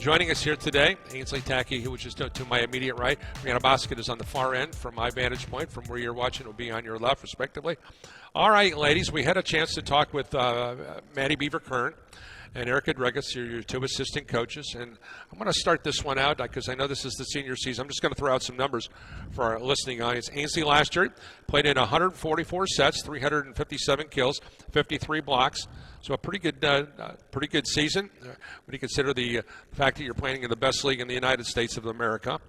Joining us here today, Ainsley, Tacke, which is to my immediate right. Breyana, Bosket is on the far end from my vantage point. From where you're watching, it will be on your left, respectively. All right, ladies, we had a chance to talk with Maddie Beaver-Kern and Erica Dregas, your two assistant coaches. And I'm going to start this one out because I know this is the senior season. I'm just going to throw out some numbers for our listening audience. Ainsley last year played in 144 sets, 357 kills, 53 blocks. So a pretty good season when you consider the fact that you're playing in the best league in the United States of America.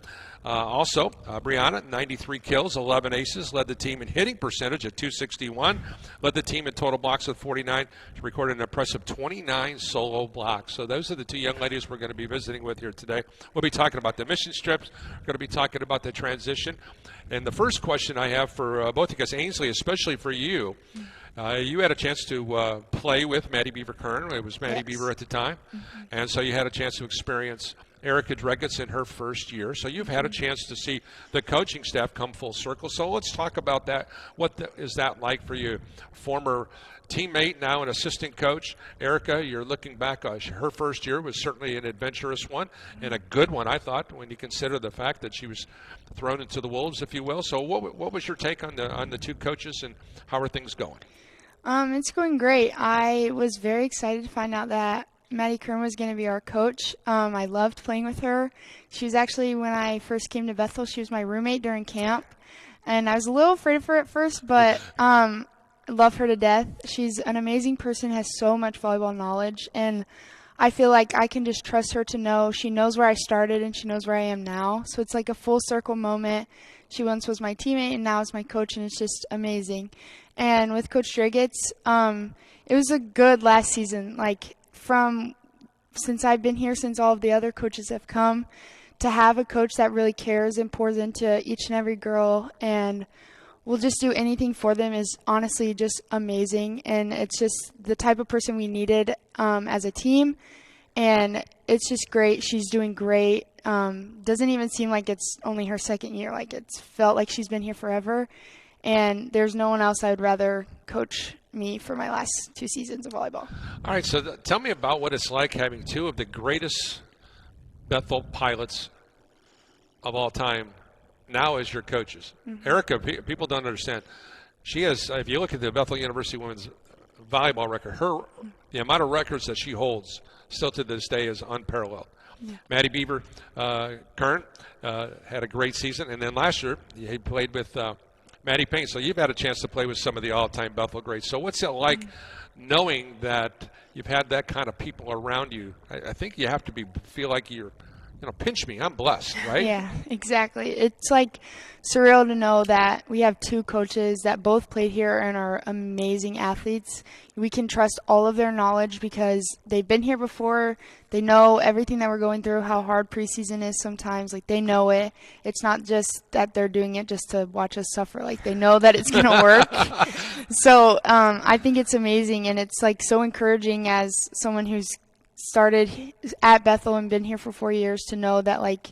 Also, Breyana, 93 kills, 11 aces, led the team in hitting percentage at .261, led the team in total blocks with 49. She recorded an impressive 29 solo blocks. So those are the two young ladies we're going to be visiting with here today. We'll be talking about the mission strips. We're going to be talking about the transition. And the first question I have for both of you guys, Ainsley, especially for you, you had a chance to play with Maddie Beaver-Kern. It was Maddie Beaver at the time. Mm-hmm. And so you had a chance to experience Erica Dregas in her first year. So you've had a chance to see the coaching staff come full circle. So let's talk about that. Is that like for you? Former teammate, now an assistant coach. Erica, you're looking back. Her first year was certainly an adventurous one and a good one, I thought, when you consider the fact that she was thrown into the wolves, if you will. So what was your take on the two coaches, and how are things going? It's going great. I was very excited to find out that Maddie Kern was going to be our coach. I loved playing with her. She was actually, when I first came to Bethel, she was my roommate during camp. And I was a little afraid of her at first, but I love her to death. She's an amazing person, has so much volleyball knowledge. And I feel like I can just trust her to know. She knows where I started and she knows where I am now. So it's like a full circle moment. She once was my teammate and now is my coach, and it's just amazing. And with Coach Dregas, it was a good last season. Like, since I've been here, since all of the other coaches have come, to have a coach that really cares and pours into each and every girl and will just do anything for them is honestly just amazing. And it's just the type of person we needed as a team. And it's just great. She's doing great. Doesn't even seem like it's only her second year. Like, it's felt like she's been here forever. And there's no one else I would rather coach me for my last 2 seasons of volleyball. All right, so tell me about what it's like having two of the greatest Bethel pilots of all time now as your coaches. Mm-hmm. Erica, people don't understand. She has, if you look at the Bethel University women's volleyball record, the amount of records that she holds still to this day is unparalleled. Yeah. Maddie Beaver-Kern had a great season, and then last year he played with Maddie Payne. So you've had a chance to play with some of the all-time Bethel greats. So what's it like knowing that you've had that kind of people around you? I think you have to feel like you're, pinch me, I'm blessed, right? Yeah, exactly. It's like surreal to know that we have two coaches that both played here and are amazing athletes. We can trust all of their knowledge because they've been here before. They know everything that we're going through, how hard preseason is sometimes. Like, they know it. It's not just that they're doing it just to watch us suffer. Like, they know that it's going to work. So I think it's amazing, and it's like so encouraging as someone who's started at Bethel and been here for 4 years to know that, like,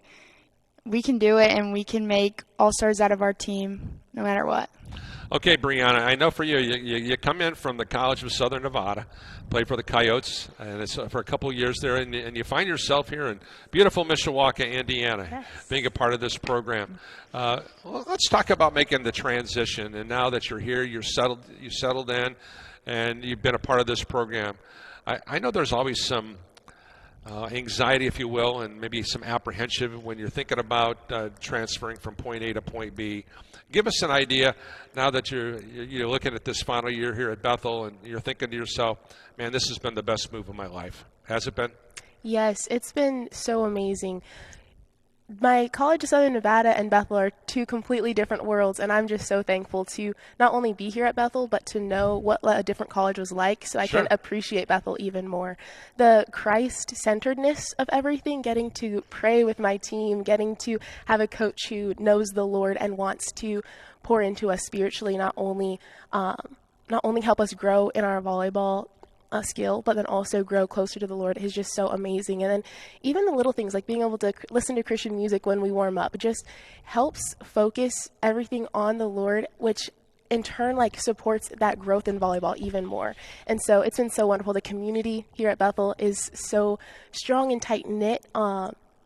we can do it and we can make all-stars out of our team no matter what. Okay, Breyana, I know for you come in from the College of Southern Nevada, played for the Coyotes, and it's for a couple of years there, and you find yourself here in beautiful Mishawaka, Indiana, yes, being a part of this program. Well, let's talk about making the transition, and now that you're here, you settled in, and you've been a part of this program. I know there's always some anxiety, if you will, and maybe some apprehension when you're thinking about transferring from point A to point B. Give us an idea now that you're looking at this final year here at Bethel, and you're thinking to yourself, man, this has been the best move of my life. Has it been? Yes, it's been so amazing. My College of Southern Nevada and Bethel are two completely different worlds, and I'm just so thankful to not only be here at Bethel, but to know what a different college was like, so I can appreciate Bethel even more. The Christ-centeredness of everything, getting to pray with my team, getting to have a coach who knows the Lord and wants to pour into us spiritually, not only help us grow in our volleyball skill, but then also grow closer to the Lord is just so amazing. And then even the little things like being able to listen to Christian music when we warm up just helps focus everything on the Lord, which in turn like supports that growth in volleyball even more. And so it's been so wonderful. The community here at Bethel is so strong and tight knit.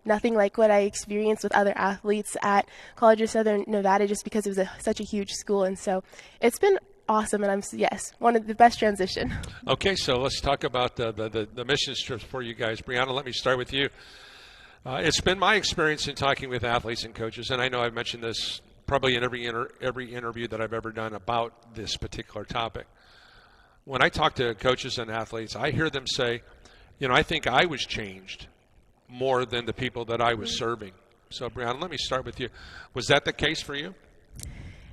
Nothing like what I experienced with other athletes at College of Southern Nevada, just because it was such a huge school. And so it's been awesome, and one of the best transition. Okay, so let's talk about the mission trips for you guys. Breyana, let me start with you. It's been my experience in talking with athletes and coaches, and I know I've mentioned this probably in every interview that I've ever done about this particular topic. When I talk to coaches and athletes, I hear them say, I think I was changed more than the people that I was serving. So, Breyana, let me start with you. Was that the case for you?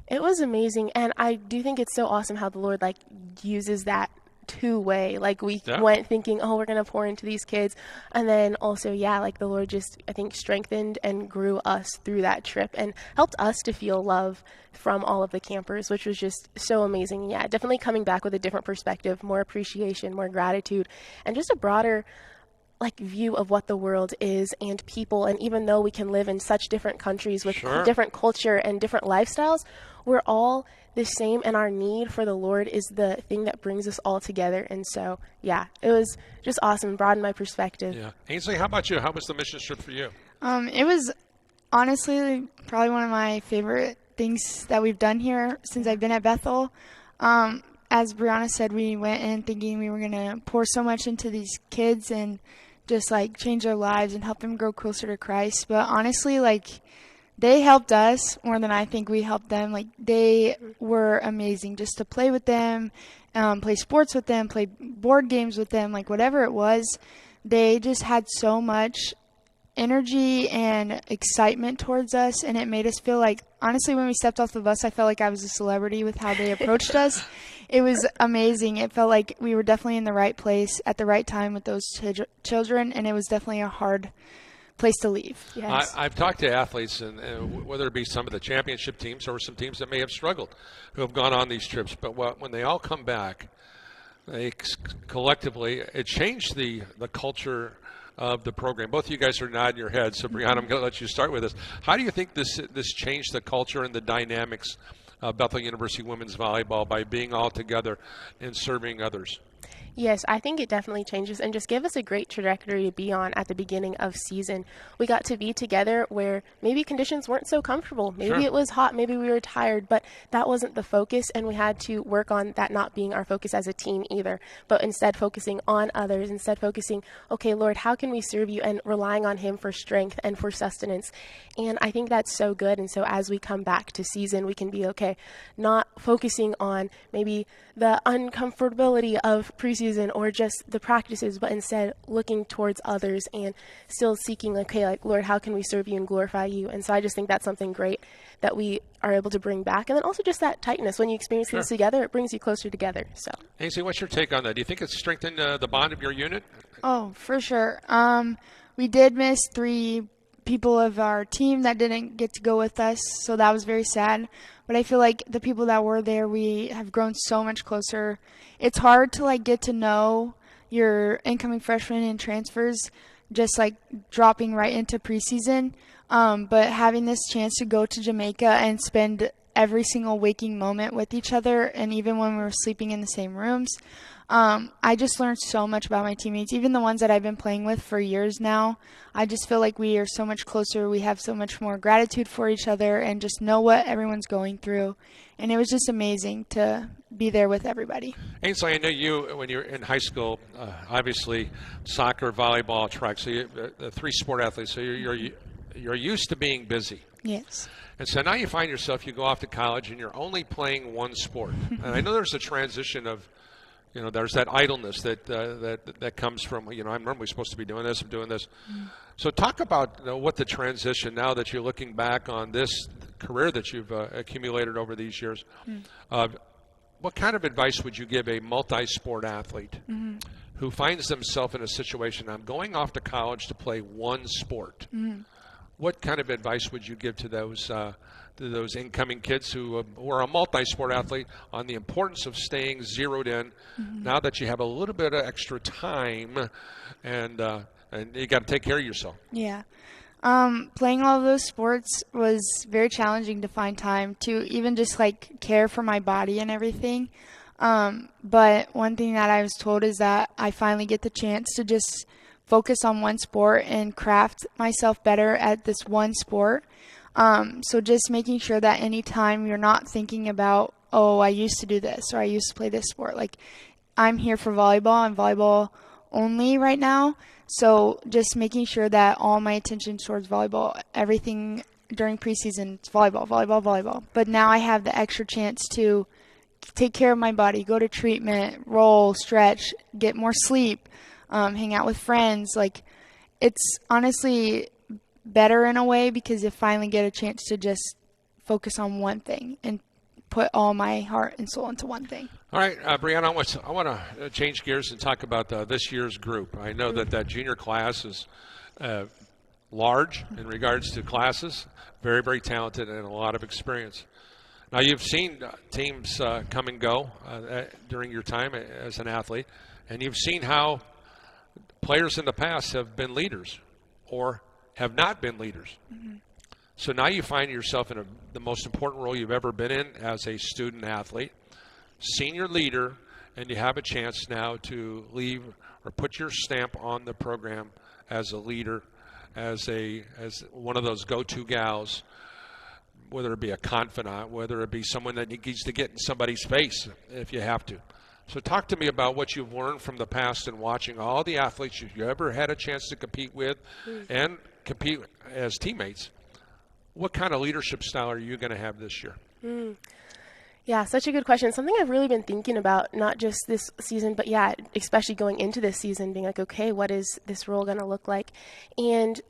It was amazing, and I do think it's so awesome how the Lord uses that two-way. We went thinking, we're going to pour into these kids, and then also, the Lord just, I think, strengthened and grew us through that trip and helped us to feel love from all of the campers, which was just so amazing. Yeah, definitely coming back with a different perspective, more appreciation, more gratitude, and just a broader view of what the world is and people. And even though we can live in such different countries with different culture and different lifestyles, we're all the same, and our need for the Lord is the thing that brings us all together. And so, it was just awesome, broadened my perspective. Yeah. Ainsley, how about you? How was the mission trip for you? It was honestly probably one of my favorite things that we've done here since I've been at Bethel. As Breyana said, we went in thinking we were going to pour so much into these kids and just change their lives and help them grow closer to Christ. But honestly, they helped us more than I think we helped them. They were amazing just to play with them, play sports with them, play board games with them, whatever it was. They just had so much energy and excitement towards us, and it made us feel honestly, when we stepped off the bus, I felt like I was a celebrity with how they approached us. It was amazing. It felt like we were definitely in the right place at the right time with those children, and it was definitely a hard place to leave. Yes. I've talked to athletes, and whether it be some of the championship teams or some teams that may have struggled, who have gone on these trips, but when they all come back, they collectively, it changed the culture of the program. Both of you guys are nodding your heads, so Breyana, I'm going to let you start with this. How do you think this changed the culture and the dynamics of Bethel University women's volleyball by being all together and serving others? Yes, I think it definitely changes and just gave us a great trajectory to be on at the beginning of season. We got to be together where maybe conditions weren't so comfortable. Maybe it was hot, maybe we were tired, but that wasn't the focus, and we had to work on that not being our focus as a team either, but instead focusing on others, instead focusing, okay, Lord, how can we serve you, and relying on him for strength and for sustenance. And I think that's so good. And so as we come back to season, we can be okay, not focusing on maybe the uncomfortability of preseason or just the practices, but instead looking towards others and still seeking, Lord, how can we serve you and glorify you? And so I just think that's something great that we are able to bring back. And then also just that tightness. When you experience things together, it brings you closer together. So, Ainsley, what's your take on that? Do you think it's strengthened the bond of your unit? Oh, for sure. We did miss 3 people of our team that didn't get to go with us, so that was very sad. But I feel like the people that were there, we have grown so much closer. It's hard to get to know your incoming freshmen and transfers, just dropping right into preseason. But having this chance to go to Jamaica and spend every single waking moment with each other, and even when we were sleeping in the same rooms, I just learned so much about my teammates, even the ones that I've been playing with for years now. I just feel like we are so much closer. We have so much more gratitude for each other and just know what everyone's going through. And it was just amazing to be there with everybody. Ainsley, I know you, when you were in high school, obviously soccer, volleyball, track, so you're 3 sport athletes, so you're used to being busy. Yes. And so now you find yourself, you go off to college and you're only playing one sport. And I know there's a transition of, there's that idleness that comes from, I'm normally supposed to be doing this, I'm doing this. So talk about what the transition, now that you're looking back on this career that you've accumulated over these years. What kind of advice would you give a multi-sport athlete who finds themselves in a situation, I'm going off to college to play one sport? What kind of advice would you give to those incoming kids who are a multi-sport athlete on the importance of staying zeroed in now that you have a little bit of extra time and you got to take care of yourself? Yeah. Playing all of those sports was very challenging to find time to even just like care for my body and everything. But one thing that I was told is that I finally get the chance to just focus on one sport and craft myself better at this one sport. So just making sure that anytime you're not thinking about, oh, I used to do this or I used to play this sport. Like, I'm here for volleyball and volleyball only right now. So just making sure that all my attention towards volleyball, everything during preseason, it's volleyball, volleyball, volleyball. But now I have the extra chance to take care of my body, go to treatment, roll, stretch, get more sleep, hang out with friends. Like, it's honestly better in a way because you finally get a chance to just focus on one thing and put all my heart and soul into one thing. All right, Breyana, I want to change gears and talk about this year's group. I know that junior class is large in regards to classes, very, very talented and a lot of experience. Now, you've seen teams come and go during your time as an athlete, and you've seen how players in the past have been leaders or have not been leaders. Mm-hmm. So now you find yourself in the most important role you've ever been in as a student athlete, senior leader, and you have a chance now to leave or put your stamp on the program as a leader, as one of those go-to gals, whether it be a confidant, whether it be someone that needs to get in somebody's face if you have to. So talk to me about what you've learned from the past and watching all the athletes you ever had a chance to compete with and compete as teammates. What kind of leadership style are you going to have this year? Yeah, such a good question. Something I've really been thinking about, not just this season, but yeah, especially going into this season, being like, okay, what is this role going to look like? And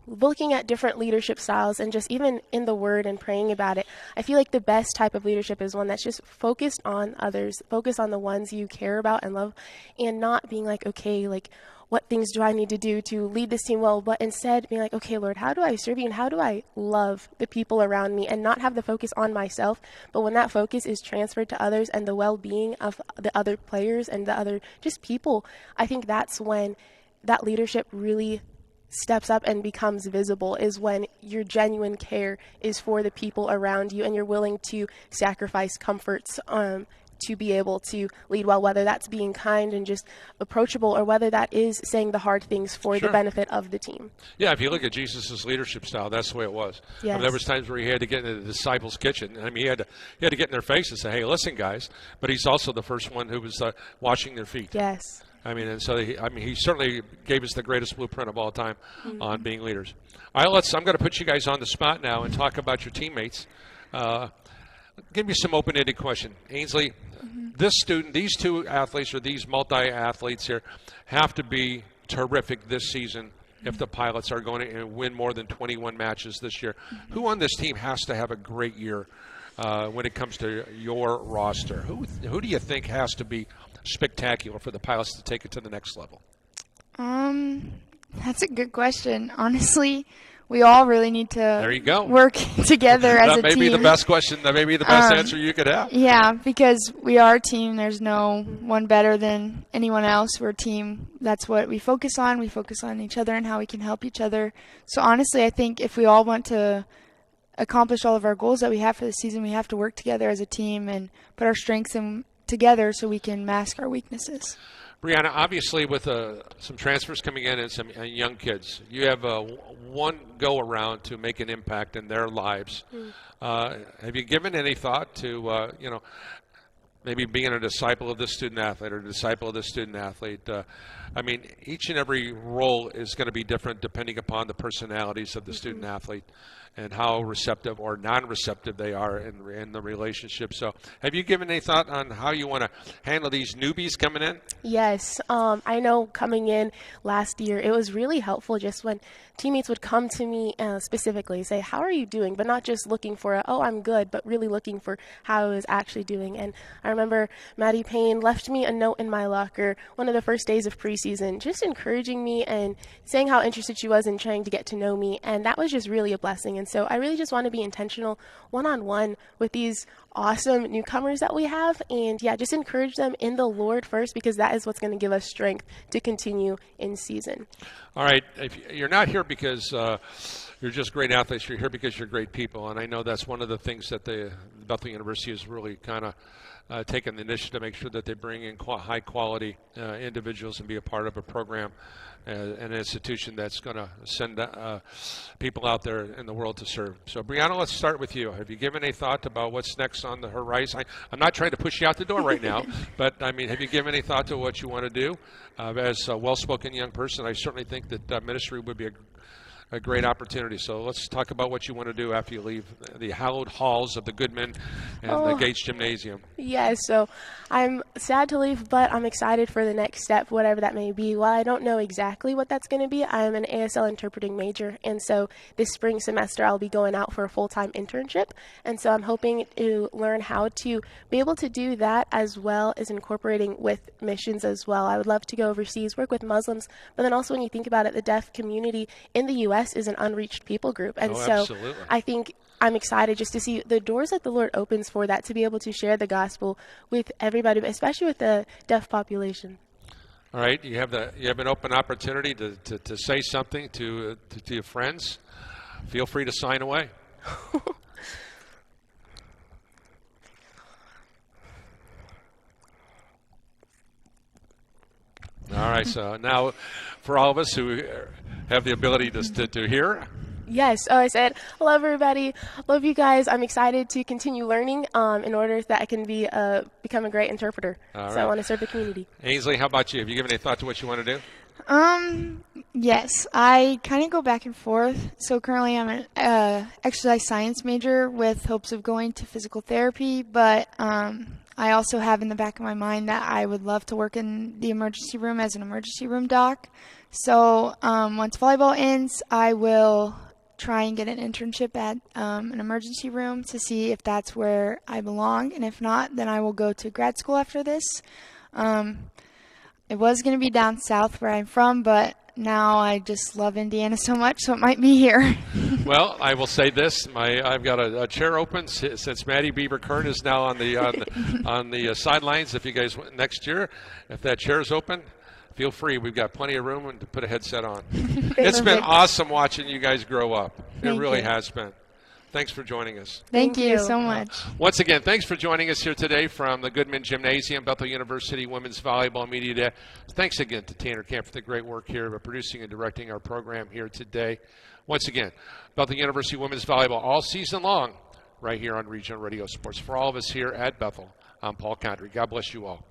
looking at different leadership styles and just even in the Word and praying about it, I feel like the best type of leadership is one that's just focused on others, focused on the ones you care about and love, and not being like, okay, like, what things do I need to do to lead this team well, but instead being like, okay, Lord, how do I serve you and how do I love the people around me and not have the focus on myself, but when that focus is transferred to others and the well-being of the other players and the other just people, I think that's when that leadership really steps up and becomes visible, is when your genuine care is for the people around you and you're willing to sacrifice comforts to be able to lead well, whether that's being kind and just approachable or whether that is saying the hard things for the benefit of the team. Yeah, if you look at Jesus' leadership style, that's the way it was. Yes. I mean, there was times where he had to get into the disciples' kitchen. I mean, he had to get in their face and say, hey, listen, guys. But he's also the first one who was washing their feet. Yes. I mean, and so he certainly gave us the greatest blueprint of all time on being leaders. All right, I'm going to put you guys on the spot now and talk about your teammates. Give me some open-ended question. Ainsley, these two athletes or these multi-athletes here have to be terrific this season if the Pilots are going to win more than 21 matches this year. Who on this team has to have a great year when it comes to your roster? Who do you think has to be spectacular for the Pilots to take it to the next level? That's a good question. Honestly, we all really need to work together as a team. That may be the best question. That may be the best answer you could have. Yeah, because we are a team. There's no one better than anyone else. We're a team. That's what we focus on. We focus on each other and how we can help each other. So honestly, I think if we all want to accomplish all of our goals that we have for the season, we have to work together as a team and put our strengths together so we can mask our weaknesses. Breyana, obviously with some transfers coming in and some young kids, you have one go-around to make an impact in their lives. Have you given any thought to, maybe being a disciple of this student athlete or a disciple of this student athlete? I mean, each and every role is going to be different depending upon the personalities of the student athlete and how receptive or non-receptive they are in the relationship. So have you given any thought on how you want to handle these newbies coming in? Yes. I know coming in last year, it was really helpful just when teammates would come to me specifically, say, how are you doing? But not just looking for, I'm good, but really looking for how I was actually doing. And I remember Maddie Payne left me a note in my locker one of the first days of preseason, just encouraging me and saying how interested she was in trying to get to know me. And that was just really a blessing. And so I really just want to be intentional one-on-one with these awesome newcomers that we have, and yeah, just encourage them in the Lord first, because that is what's going to give us strength to continue in season. All right, if you're not here because you're just great athletes, you're here because you're great people, and I know that's one of the things that the Bethel University has really kind of taken the initiative to make sure that they bring in high quality individuals and be a part of a program, an institution that's going to send people out there in the world to serve. So, Breyana, let's start with you. Have you given any thought about what's next on the horizon? I'm not trying to push you out the door right now, but I mean, have you given any thought to what you want to do? As a well-spoken young person, I certainly think that ministry would be a great opportunity. So let's talk about what you want to do after you leave the hallowed halls of the Goodman and the Gates Gymnasium. Yes, so I'm sad to leave, but I'm excited for the next step, whatever that may be. While I don't know exactly what that's going to be, I'm an ASL interpreting major, and so this spring semester I'll be going out for a full-time internship, and so I'm hoping to learn how to be able to do that as well as incorporating with missions as well. I would love to go overseas, work with Muslims, but then also when you think about it, the deaf community in the U.S. is an unreached people group, and so absolutely. I think I'm excited just to see the doors that the Lord opens for that, to be able to share the gospel with everybody, but especially with the deaf population. All right, you have an open opportunity to say something to your friends. Feel free to sign away. All right, so now for all of us who have the ability to hear. Yes, I said, hello everybody, love you guys. I'm excited to continue learning in order that I can become a great interpreter. All so right. I want to serve the community. Ainsley, how about you? Have you given any thought to what you want to do? Yes, I kind of go back and forth. So currently I'm an exercise science major with hopes of going to physical therapy, but I also have in the back of my mind that I would love to work in the emergency room as an emergency room doc. So once volleyball ends, I will try and get an internship at an emergency room to see if that's where I belong. And if not, then I will go to grad school after this. It was going to be down south where I'm from, but now I just love Indiana so much, so it might be here. Well, I will say this: I've got a chair open since Maddie Bieber-Kern is now on the sidelines. If you guys next year, if that chair is open, feel free. We've got plenty of room to put a headset on. It's been awesome watching you guys grow up. It really has been. Thanks for joining us. Thank you so much. Once again, thanks for joining us here today from the Goodman Gymnasium, Bethel University Women's Volleyball Media Day. Thanks again to Tanner Camp for the great work here of producing and directing our program here today. Once again, Bethel University Women's Volleyball all season long right here on Regional Radio Sports. For all of us here at Bethel, I'm Paul Condry. God bless you all.